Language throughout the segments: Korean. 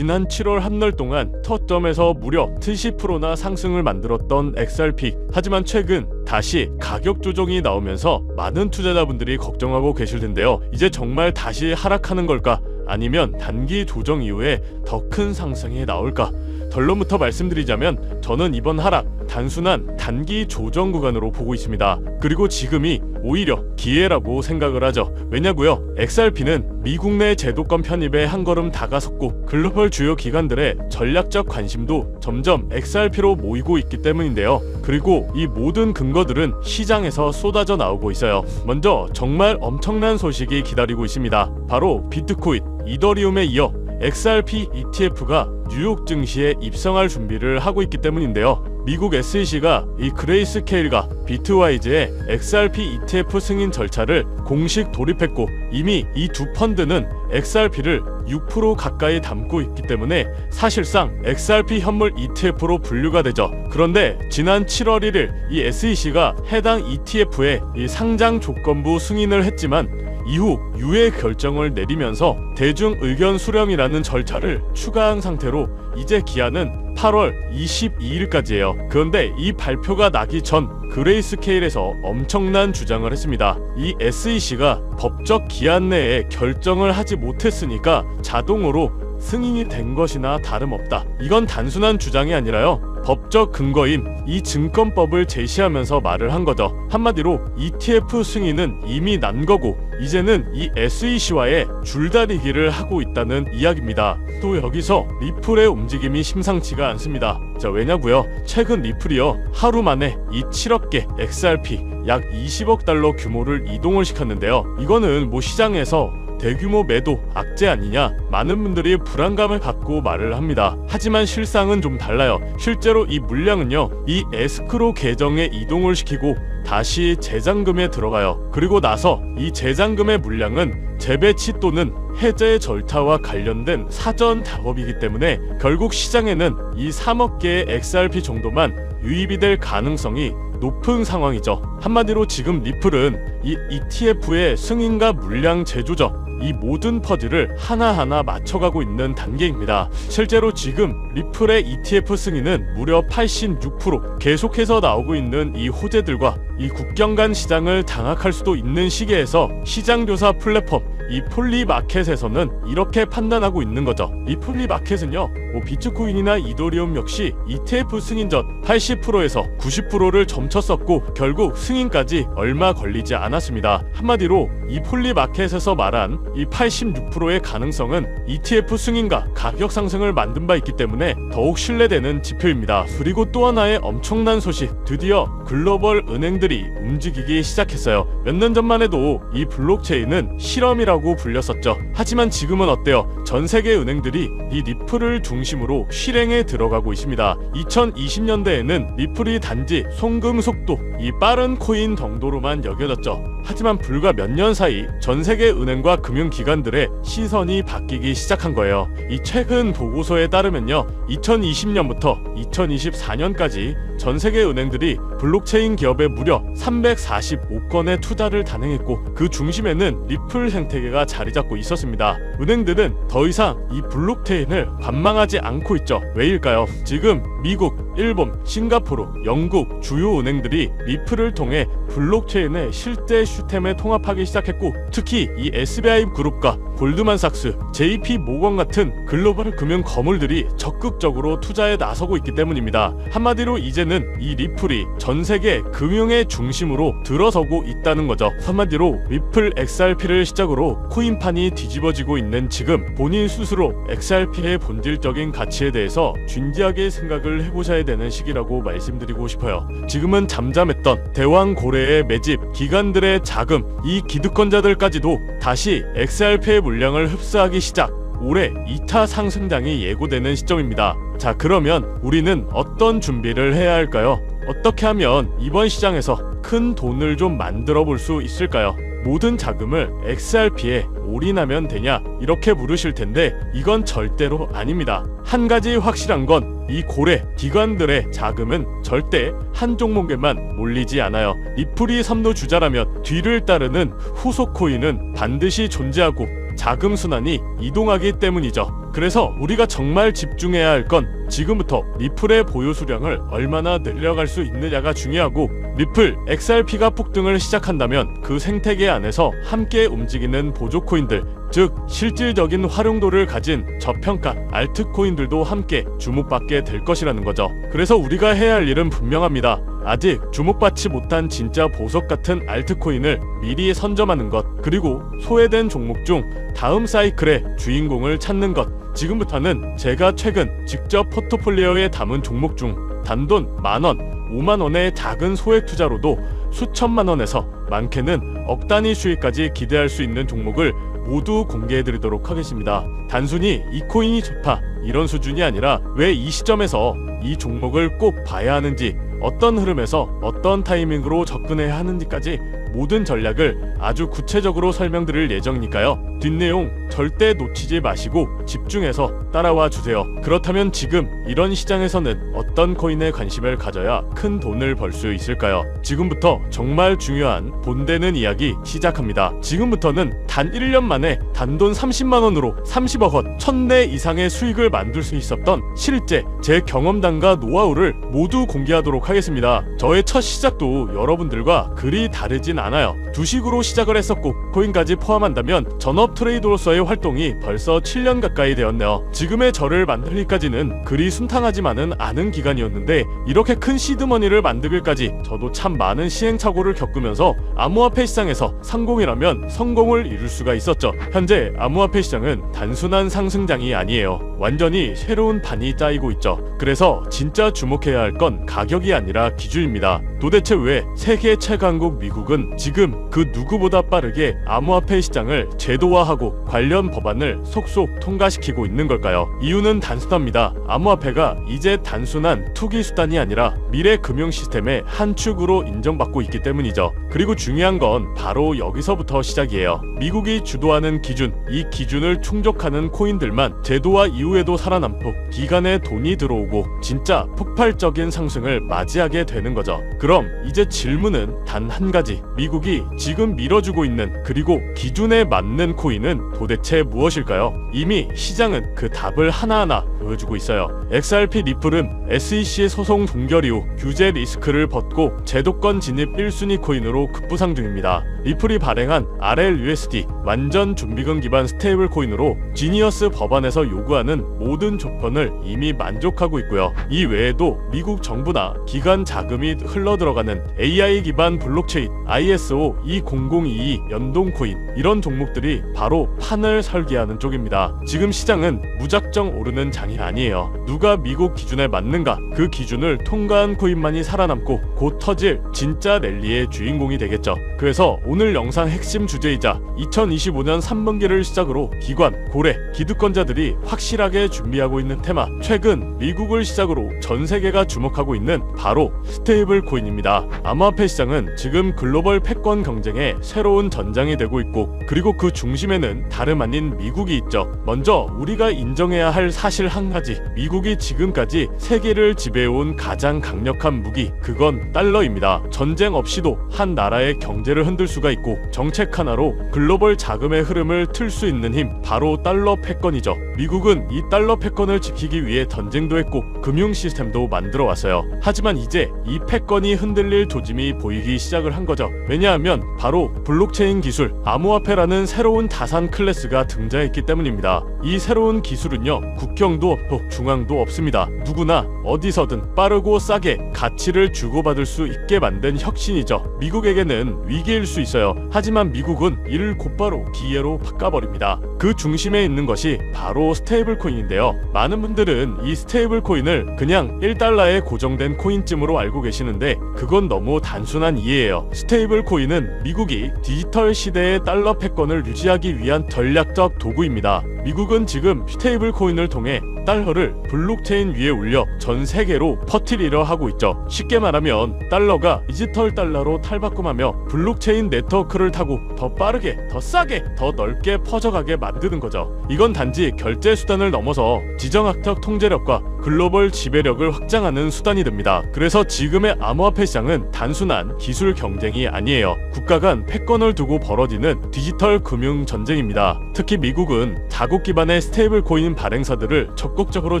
지난 7월 한달 동안 터점에서 무려 70%나 상승을 만들었던 XRP. 하지만 최근 다시 가격 조정이 나오면서 많은 투자자분들이 걱정하고 계실 텐데요. 이제 정말 다시 하락하는 걸까? 아니면 단기 조정 이후에 더 큰 상승이 나올까? 결론부터 말씀드리자면 저는 이번 하락 단순한 단기 조정 구간으로 보고 있습니다. 그리고 지금이 오히려 기회라고 생각을 하죠. 왜냐고요? XRP는 미국 내 제도권 편입에 한 걸음 다가섰고 글로벌 주요 기관들의 전략적 관심도 점점 XRP로 모이고 있기 때문인데요. 그리고 이 모든 근거들은 시장에서 쏟아져 나오고 있어요. 먼저 정말 엄청난 소식이 기다리고 있습니다. 바로 비트코인, 이더리움에 이어 XRP ETF가 뉴욕 증시에 입성할 준비를 하고 있기 때문인데요. 미국 SEC가 이 그레이스케일과 비트와이즈의 XRP ETF 승인 절차를 공식 돌입했고 이미 이 두 펀드는 XRP를 6% 가까이 담고 있기 때문에 사실상 XRP 현물 ETF로 분류가 되죠. 그런데 지난 7월 1일 이 SEC가 해당 ETF의 이 상장 조건부 승인을 했지만 이후 유예 결정을 내리면서 대중 의견 수렴이라는 절차를 추가한 상태로 이제 기한은 8월 22일까지예요. 그런데 이 발표가 나기 전 그레이스케일에서 엄청난 주장을 했습니다. 이 SEC가 법적 기한 내에 결정을 하지 못했으니까 자동으로 승인이 된 것이나 다름없다. 이건 단순한 주장이 아니라요. 법적 근거인 이 증권법을 제시하면서 말을 한 거죠. 한마디로 ETF 승인은 이미 난 거고 이제는 이 SEC와의 줄다리기를 하고 있다는 이야기입니다. 또 여기서 리플의 움직임이 심상치가 않습니다. 자, 왜냐고요? 최근 리플이요 하루 만에 이 7억 개 XRP 약 20억 달러 규모를 이동을 시켰는데요. 이거는 뭐 시장에서 대규모 매도 악재 아니냐? 많은 분들이 불안감을 갖고 말을 합니다. 하지만 실상은 좀 달라요. 실제로 이 물량은요 이 에스크로 계정에 이동을 시키고 다시 재잔금에 들어가요. 그리고 나서 이 재잔금의 물량은 재배치 또는 해제 절차와 관련된 사전 작업이기 때문에 결국 시장에는 이 3억 개의 XRP 정도만 유입이 될 가능성이 높은 상황이죠. 한마디로 지금 리플은 이 ETF의 승인과 물량 재조정 이 모든 퍼즐을 하나하나 맞춰가고 있는 단계입니다. 실제로 지금 리플의 ETF 승인은 무려 86%. 계속해서 나오고 있는 이 호재들과 이 국경 간 시장을 장악할 수도 있는 시기에서 시장조사 플랫폼 이 폴리마켓에서는 이렇게 판단하고 있는 거죠. 이 폴리마켓은요 비트코인이나 이더리움 역시 ETF 승인 전 80%에서 90%를 점쳤었고 결국 승인까지 얼마 걸리지 않았습니다. 한마디로 이 폴리마켓에서 말한 이 86%의 가능성은 ETF 승인과 가격 상승을 만든 바 있기 때문에 더욱 신뢰되는 지표입니다. 그리고 또 하나의 엄청난 소식, 드디어 글로벌 은행들이 움직이기 시작했어요. 몇 년 전만 해도 이 블록체인은 실험이라고 불렸었죠. 하지만 지금은 어때요? 전 세계 은행들이 이 리플을 중심으로 실행에 들어가고 있습니다. 2020년대에는 리플이 단지 송금 속도, 이 빠른 코인 정도로만 여겨졌죠. 하지만 불과 몇 년 사이 전 세계 은행과 금융기관들의 시선이 바뀌기 시작한 거예요. 이 최근 보고서에 따르면요 2020년부터 2024년까지 전 세계 은행들이 블록체인 기업에 무려 345건의 투자를 단행했고 그 중심에는 리플 생태계가 자리 잡고 있었습니다. 은행들은 더 이상 이 블록체인을 관망하지 않고 있죠. 왜일까요? 지금 미국, 일본, 싱가포르, 영국 주요 은행들이 리플을 통해 블록체인의 실제 시스템에 통합하기 시작했고 특히 이 SBI 그룹과 골드만삭스, JP 모건 같은 글로벌 금융 거물들이 적극적으로 투자에 나서고 있기 때문입니다. 한마디로 이제는 이 리플이 전 세계 금융의 중심으로 들어서고 있다는 거죠. 한마디로 리플 XRP를 시작으로 코인판이 뒤집어지고 있는 지금 본인 스스로 XRP의 본질적인 가치에 대해서 진지하게 생각을 해보셔야 되는 시기라고 말씀드리고 싶어요. 지금은 잠잠했던 대왕 고래의 매집, 기관들의 자금, 이 기득권자들까지도 다시 XRP의 물량을 흡수하기 시작. 올해 2차 상승장이 예고되는 시점입니다. 자, 그러면 우리는 어떤 준비를 해야 할까요? 어떻게 하면 이번 시장에서 큰 돈을 좀 만들어 볼 수 있을까요? 모든 자금을 XRP에 올인하면 되냐? 이렇게 물으실 텐데 이건 절대로 아닙니다. 한 가지 확실한 건 이 고래, 기관들의 자금은 절대 한 종목에만 몰리지 않아요. 리플이 선도주자라면 뒤를 따르는 후속 코인은 반드시 존재하고 자금 순환이 이동하기 때문이죠. 그래서 우리가 정말 집중해야 할 건 지금부터 리플의 보유 수량을 얼마나 늘려갈 수 있느냐가 중요하고, 리플, XRP가 폭등을 시작한다면 그 생태계 안에서 함께 움직이는 보조 코인들, 즉 실질적인 활용도를 가진 저평가 알트코인들도 함께 주목받게 될 것이라는 거죠. 그래서 우리가 해야 할 일은 분명합니다. 아직 주목받지 못한 진짜 보석 같은 알트코인을 미리 선점하는 것, 그리고 소외된 종목 중 다음 사이클의 주인공을 찾는 것. 지금부터는 제가 최근 직접 포트폴리오에 담은 종목 중 단돈 만원, 5만원의 작은 소액 투자로도 수천만원에서 많게는 억 단위 수익까지 기대할 수 있는 종목을 모두 공개해드리도록 하겠습니다. 단순히 이 코인이 좋다 이런 수준이 아니라 왜 이 시점에서 이 종목을 꼭 봐야 하는지, 어떤 흐름에서 어떤 타이밍으로 접근해야 하는지까지 모든 전략을 아주 구체적으로 설명드릴 예정이니까요. 뒷내용 절대 놓치지 마시고 집중해서 따라와 주세요. 그렇다면 지금 이런 시장에서는 어떤 코인에 관심을 가져야 큰 돈을 벌 수 있을까요? 지금부터 정말 중요한 본되는 이야기 시작합니다. 지금부터는 단 1년 만에 단돈 30만원으로 30억 원, 1000대 이상의 수익을 만들 수 있었던 실제 제 경험담과 노하우를 모두 공개하도록 하겠습니다. 저의 첫 시작도 여러분들과 그리 다르진 않아요. 주식으로 시작을 했었고 코인까지 포함한다면 전업 트레이더로서의 활동이 벌써 7년 가까이 되었네요. 지금의 저를 만들기까지는 그리 순탄하지만은 않은 기간이었는데, 이렇게 큰 시드머니를 만들기까지 저도 참 많은 시행착오를 겪으면서 암호화폐 시장에서 성공이라면 성공을 이룰 수가 있었죠. 현재 암호화폐 시장은 단순한 상승장이 아니에요. 완전히 새로운 판이 짜이고 있죠. 그래서 진짜 주목해야 할 건 가격이 아니라 기준입니다. 도대체 왜 세계 최강국 미국은 지금 그 누구보다 빠르게 암호화폐 시장을 제도화하고 관련 법안을 속속 통과시키고 있는 걸까요? 이유는 단순합니다. 암호화폐가 이제 단순한 투기 수단이 아니라 미래 금융 시스템의 한 축으로 인정받고 있기 때문이죠. 그리고 중요한 건 바로 여기서부터 시작이에요. 미국이 주도하는 기준, 이 기준을 충족하는 코인들만 제도화 이후에도 살아남고 기간에 돈이 들어오고 진짜 폭발적인 상승을 맞이하게 되는 거죠. 그럼 이제 질문은 단 한 가지. 미국이 지금 밀어주고 있는, 그리고 기준에 맞는 코인은 도대체 무엇일까요? 이미 시장은 그 답을 하나하나 보여주고 있어요. XRP 리플은 SEC 소송 종결 이후 규제 리스크를 벗고 제도권 진입 1순위 코인으로 급부상 중입니다. 리플이 발행한 RLUSD 완전 준비금 기반 스테이블 코인으로 지니어스 법안에서 요구하는 모든 조건을 이미 만족하고 있고요. 이 외에도 미국 정부나 기관 자금이 흘러들어가는 AI 기반 블록체인 ISO 20022 연동 코인, 이런 종목들이 바로 판을 설계하는 쪽입니다. 지금 시장은 무작정 오르는 장이 아니에요. 누가 미국 기준에 맞는가, 그 기준을 통과한 코인만이 살아남고 곧 터질 진짜 랠리의 주인공이 되겠죠. 그래서 오늘 영상 핵심 주제이자 2025년 3분기를 시작으로 기관, 고래, 기득권자들이 확실하게 준비하고 있는 테마, 최근 미국을 시작으로 전 세계가 주목하고 있는 바로 스테이블 코인입니다. 암호화폐 시장은 지금 글로벌 패권 경쟁의 새로운 전장이 되고 있고, 그리고 그 중심에는 다름 아닌 미국이 있죠. 먼저 우리가 인정해야 할 사실 한 가지, 미국이 지금까지 세계를 지배해온 가장 강력한 무기, 그건 달러입니다. 전쟁 없이도 한 나라의 경제를 흔들 수가 있고 정책 하나로 글로벌 자금의 흐름을 틀 수 있는 힘, 바로 달러 패권이죠. 미국은 이 달러 패권을 지키기 위해 전쟁도 했고 금융 시스템도 만들어 왔어요. 하지만 이제 이 패권이 흔들릴 조짐이 보이기 시작을 한 거죠. 왜냐하면 바로 블록체인 기술, 암호화폐라는 새로운 자산 클래스가 등장했기 때문입니다. 이 새로운 기술은요, 국경도 없고 중앙도 없습니다. 누구나 어디서든 빠르고 싸게 가치를 주고받을 수 있게 만든 혁신이죠. 미국에게는 위기일 수 있어요. 하지만 미국은 이를 곧바로 기회로 바꿔버립니다. 그 중심에 있는 것이 바로 스테이블 코인인데요. 많은 분들은 이 스테이블 코인을 그냥 1달러에 고정된 코인쯤으로 알고 계시는데 그건 너무 단순한 이해예요. 스테이블 코인은 미국이 디지털 시대의 달러 패권을 유지하기 위한 전략적 도구입니다. 미국은 지금 스테이블 코인을 통해 달러를 블록체인 위에 올려 전 세계로 퍼뜨리려 하고 있죠. 쉽게 말하면 달러가 디지털 달러로 탈바꿈하며 블록체인 네트워크를 타고 더 빠르게, 더 싸게, 더 넓게 퍼져가게 만드는 거죠. 이건 단지 결제 수단을 넘어서 지정학적 통제력과 글로벌 지배력을 확장하는 수단이 됩니다. 그래서 지금의 암호화폐 시장은 단순한 기술 경쟁이 아니에요. 국가 간 패권을 두고 벌어지는 디지털 금융 전쟁입니다. 특히 미국은 자국 기반의 스테이블 코인 발행사들을 적극적으로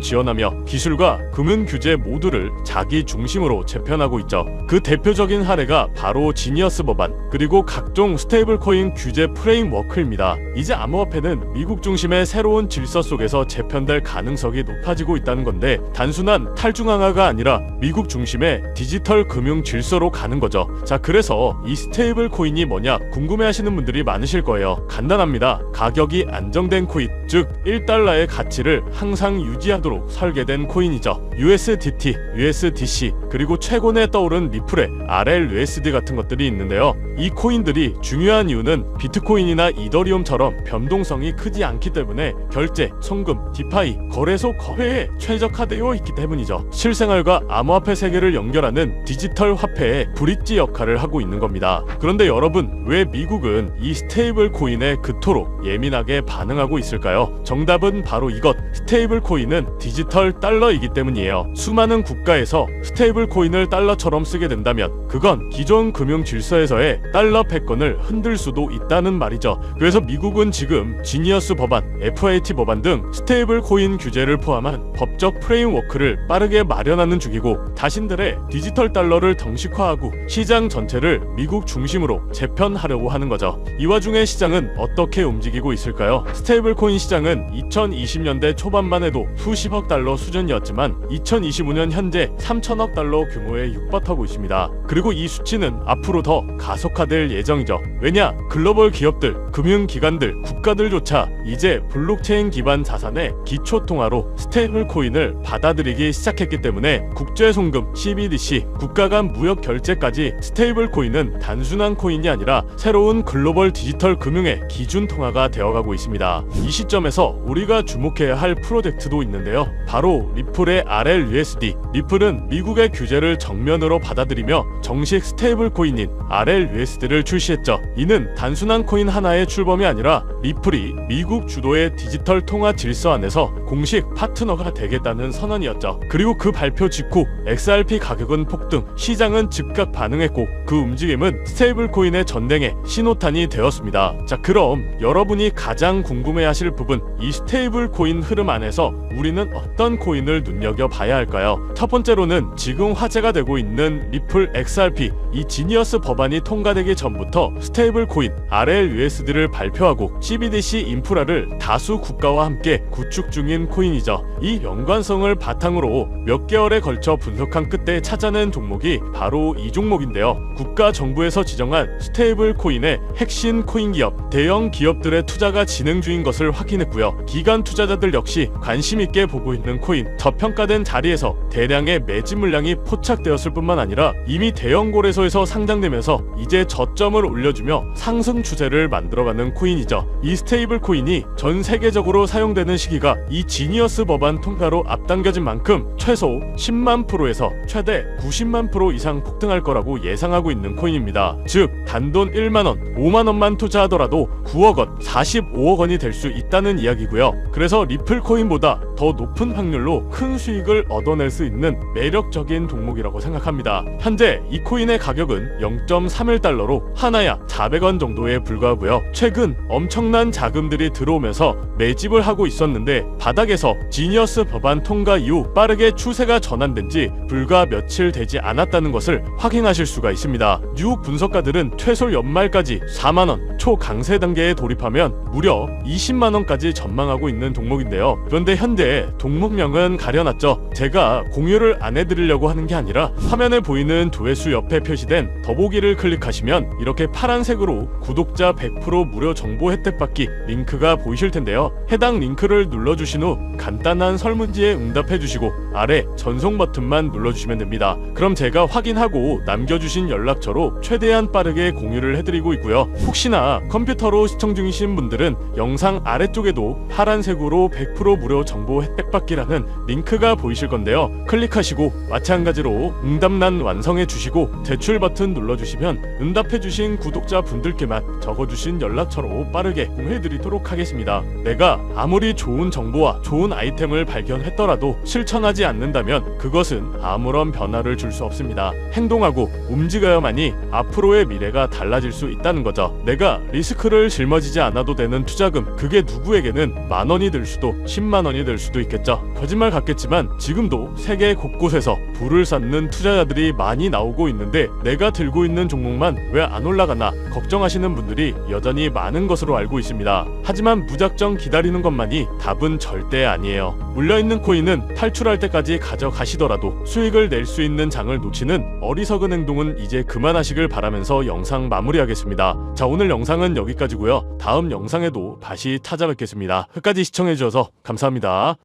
지원하며 기술과 금융 규제 모두를 자기 중심으로 재편하고 있죠. 그 대표적인 사례가 바로 지니어스 법안 그리고 각종 스테이블 코인 규제 프레임워크입니다. 이제 암호화폐는 미국 중심의 새로운 질서 속에서 재편될 가능성이 높아지고 있다는 건데 단순한 탈중앙화가 아니라 미국 중심의 디지털 금융 질서로 가는 거죠. 자, 그래서 이 스테이블 코인이 뭐냐 궁금해하시는 분들이 많으실 거예요. 간단합니다. 가격이 안정된 코인, 즉 1달러의 가치를 항상 유지하도록 설계된 코인이죠. USDT, USDC, 그리고 최근에 떠오른 리플의 RLUSD 같은 것들이 있는데요. 이 코인들이 중요한 이유는 비트코인이나 이더리움처럼 변동성이 크지 않기 때문에 결제, 송금, 디파이, 거래소 거래에 최적화되어 있기 때문이죠. 실생활과 암호화폐 세계를 연결하는 디지털 화폐의 브릿지 역할을 하고 있는 겁니다. 그런데 여러분, 왜 미국은 이 스테이블 코인에 그토록 예민하게 반응하고 있을까요? 정답은 바로 이것. 스테이블 코인은 디지털 달러이기 때문이에요. 수많은 국가에서 스테이블 코인을 달러처럼 쓰게 된다면 그건 기존 금융 질서에서의 달러 패권을 흔들 수도 있다는 말이죠. 그래서 미국은 지금 지니어스 법안, FAT 법안 등 스테이블 코인 규제를 포함한 법적 프레임워크를 빠르게 마련하는 중이고 자신들의 디지털 달러를 정식화하고 시장 전체를 미국 중심으로 재편하려고 하는 거죠. 이 와중에 시장은 어떻게 움직이고 있을까요? 스테이블 코인 시장은 2020년대 초반만 해도 수십억 달러 수준이었지만 2025년 현재 3천억 달러 규모에 육박하고 있습니다. 그리고 이 수치는 앞으로 더 가속화될 예정이죠. 왜냐? 글로벌 기업들, 금융기관들, 국가들조차 이제 블록체인 기반 자산의 기초통화로 스테이블 코인을 받아들이기 시작했기 때문에 국제송금, CBDC, 국가 간 무역 결제까지 스테이블 코인은 단순한 코인이 아니라 새로운 글로벌 디지털 금융의 기준 통화가 되어가고 있습니다. 이 시점에서 우리가 주목해야 할 프로젝트도 있는데요. 바로 리플의 RLUSD. 리플은 미국의 규제를 정면으로 받아들이며 정식 스테이블 코인인 RLUSD를 출시했죠. 이는 단순한 코인 하나의 출범이 아니라 리플이 미국 주도의 디지털 통화 질서 안에서 공식 파트너가 되겠다는 선언이었죠. 그리고 그 발표 직후 XRP 가격은 폭등, 시장은 즉각 반응했고 그 움직임은 스테이블 코인의 전쟁의 신호탄이 되었습니다. 자, 그럼 여러분이 가장 궁금해하실 부분, 이 스테이블 코인 흐름 안에서 우리는 어떤 코인을 눈여겨봐야 할까요? 첫 번째로는 지금 화제가 되고 있는 리플 XRP, 이 지니어스 법안이 통과되기 전부터 스테이블 코인 RLUSD를 발표하고 CBDC 인프라를 다수 국가와 함께 구축 중인 코인이죠. 이 연관성을 바탕으로 몇 개월에 걸쳐 분석한 끝에 찾아낸 종목이 바로 이 종목인데요. 국가 정부에서 지정한 스테이블 코인의 핵심 코인 기업, 대형 기업들의 투자가 진행 중인 것을 확인했고요. 기관 투자자들 역시 관심 있게 보고 있는 코인, 저평가된 자리에서 대량의 매집 물량이 포착되었을 뿐만 아니라 이미 대형 거래소에서 상장되면서 이제 저점을 올려주며 상승 추세를 만들어가는 코인이죠. 이 스테이블 코인이 전 세계적으로 사용되는 시기가 이 지니어스 법안 통과로 앞당겨진 만큼 최소 10만 프로에서 최대 90만 프로 이상 폭등할 거라고 예상하고 있는 코인입니다. 즉 단돈 1만원, 5만원만 투자하더라도 9억원, 45억원이 될 수 있다는 이야기고요. 그래서 리플 코인보다 더 높은 확률로 큰 수익을 얻어낼 수 있는 매력적인 종목이라고 생각합니다. 현재 이 코인의 가격은 0.31달러로 하나야 400원 정도에 불과하고요. 최근 엄청난 자금들이 들어오면서 매집을 하고 있었는데 바닥에서 지니어스 법안 통과 이후 빠르게 추세가 전환된 지 불과 며칠 되지 않았다는 것을 확인하실 수가 있습니다. 뉴욕 분석가들은 최소 연말까지 4만원, 초강세 단계에 돌입하면 무려 20만원까지 전망하고 있는 종목인데요. 그런데 현재 종목명은 가려놨죠. 제가 공유를 안 해드리려고 하는 게 아니라 화면에 보이는 조회수 옆에 표시된 더보기를 클릭하시면 이렇게 파란색으로 구독자 100% 무료 정보 혜택 받기 링크가 보이실 텐데요. 해당 링크를 눌러주신 후 간단한 설문지에 응답해주시고 아래 전송 버튼만 눌러주시면 됩니다. 그럼 제가 확인하고 남겨주신 연락처로 최대한 빠르게 공유를 해드리고 있고요. 혹시나 컴퓨터로 시청 중이신 분들은 영상 아래쪽에도 파란색으로 100% 무료 정보 무료 혜택 받기라는 링크가 보이실 건데요. 클릭하시고 마찬가지로 응답란 완성해 주시고 제출 버튼 눌러주시면 응답해 주신 구독자 분들께만 적어주신 연락처로 빠르게 공유해 드리도록 하겠습니다. 내가 아무리 좋은 정보와 좋은 아이템을 발견했더라도 실천하지 않는다면 그것은 아무런 변화를 줄 수 없습니다. 행동하고 움직여야만이 앞으로의 미래가 달라질 수 있다는 거죠. 내가 리스크를 짊어지지 않아도 되는 투자금, 그게 누구에게는 10,000원이 될 수도 100,000원이 될 수도 있겠죠. 거짓말 같겠지만 지금도 세계 곳곳에서 부를 쌓는 투자자들이 많이 나오고 있는데 내가 들고 있는 종목만 왜 안 올라가나 걱정하시는 분들이 여전히 많은 것으로 알고 있습니다. 하지만 무작정 기다리는 것만이 답은 절대 아니에요. 물려있는 코인은 탈출할 때까지 가져가시더라도 수익을 낼 수 있는 장을 놓치는 어리석은 행동은 이제 그만하시길 바라면서 영상 마무리하겠습니다. 자, 오늘 영상은 여기까지고요. 다음 영상에도 다시 찾아뵙겠습니다. 끝까지 시청해주셔서 감사합니다.